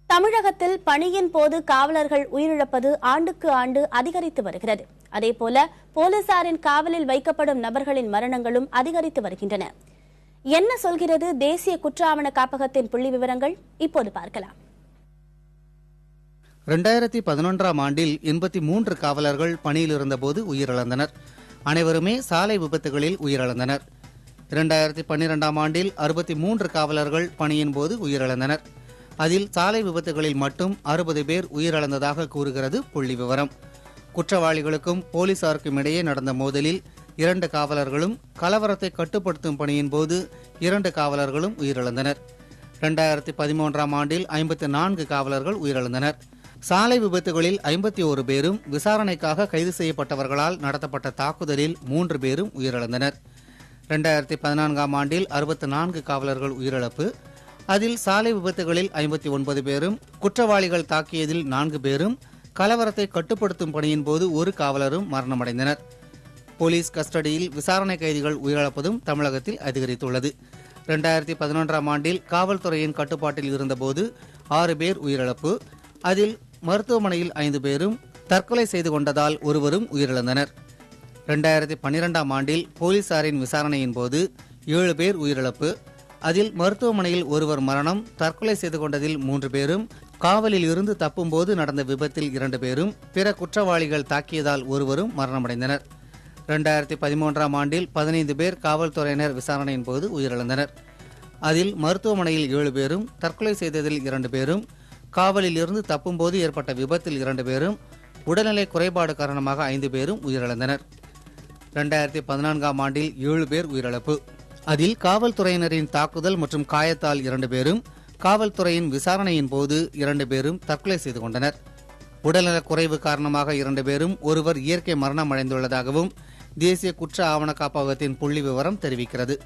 தமிழகத்தில் பணியின் போது காவலர்கள் உயிரிழப்பது ஆண்டுக்கு ஆண்டு அதிகரித்து வருகிறது. அதேபோல போலீசாரின் காவலில் வைக்கப்படும் நபர்களின் மரணங்களும் அதிகரித்து வருகின்றன. என்ன சொல்கிறது தேசிய குற்ற ஆவண காப்பகத்தின் புள்ளி விவரங்கள்? இப்போது பார்க்கலாம். 2011ஆம் ஆண்டில் 83 காவலர்கள் பணியில் இருந்தபோது உயிரிழந்தனர். அனைவருமே சாலை விபத்துகளில் உயிரிழந்தனர். 2012ஆம் ஆண்டில் 63 காவலர்கள் பணியின் போது உயிரிழந்தனர். அதில் சாலை விபத்துகளில் மட்டும் 60 பேர் உயிரிழந்ததாக கூறுகிறது புள்ளி விவரம். குற்றவாளிகளுக்கும் போலீசாருக்கும் இடையே நடந்த மோதலில் 2 காவலர்களும், கலவரத்தை கட்டுப்படுத்தும் பணியின் போது 2 காவலர்களும் உயிரிழந்தனர். 2013ஆம் ஆண்டில் 54 காவலர்கள் உயிரிழந்தனர். சாலை விபத்துகளில் 51 பேரும், விசாரணைக்காக கைது செய்யப்பட்டவர்களால் நடத்தப்பட்ட தாக்குதலில் 3 பேரும் உயிரிழந்தனர். 2014ஆம் ஆண்டில் 64 காவலர்கள் உயிரிழப்பு. அதில் சாலை விபத்துகளில் 59 பேரும், குற்றவாளிகள் தாக்கியதில் 4 பேரும், கலவரத்தை கட்டுப்படுத்தும் பணியின் போது 1 காவலரும் மரணமடைந்தனர். போலீஸ் கஸ்டடியில் விசாரணை கைதிகள் உயிரிழப்பதும் தமிழகத்தில் அதிகரித்துள்ளது. 2011ஆம் ஆண்டில் காவல்துறையின் கட்டுப்பாட்டில் இருந்தபோது 6 பேர் உயிரிழப்பு. அதில் மருத்துவமனையில் 5 பேரும், தற்கொலை செய்து கொண்டதால் ஒருவரும் உயிரிழந்தனர். 2012ஆம் ஆண்டில் போலீசாரின் விசாரணையின் போது 7 பேர் உயிரிழப்பு. அதில் மருத்துவமனையில் ஒருவர் மரணம், தற்கொலை செய்து கொண்டதில் 3 பேரும், காவலில் இருந்து தப்பும்போது நடந்த விபத்தில் 2 பேரும், பிற குற்றவாளிகள் தாக்கியதால் ஒருவரும் மரணமடைந்தனர். 2013ஆம் ஆண்டில் 15 பேர் காவல்துறையினர் விசாரணையின் போது உயிரிழந்தனர். அதில் மருத்துவமனையில் 7 பேரும், தற்கொலை செய்ததில் 2 பேரும், காவலில் இருந்து தப்பும்போது ஏற்பட்ட விபத்தில் 2 பேரும், உடல்நிலை குறைபாடு காரணமாக 5 பேரும் உயிரிழந்தனர். 2014ஆம் ஆண்டில் 7 பேர் உயிரிழப்பு. அதில் காவல்துறையினரின் தாக்குதல் மற்றும் காயத்தால் 2 பேரும், காவல்துறையின் விசாரணையின் போது 2 பேரும் தற்கொலை செய்து கொண்டனர். உடல்நலக் குறைவு காரணமாக 2 பேரும், ஒருவர் இயற்கை மரணம் அடைந்துள்ளதாகவும் தேசிய குற்ற ஆவண காப்பகத்தின் புள்ளி விவரம் தெரிவிக்கிறது.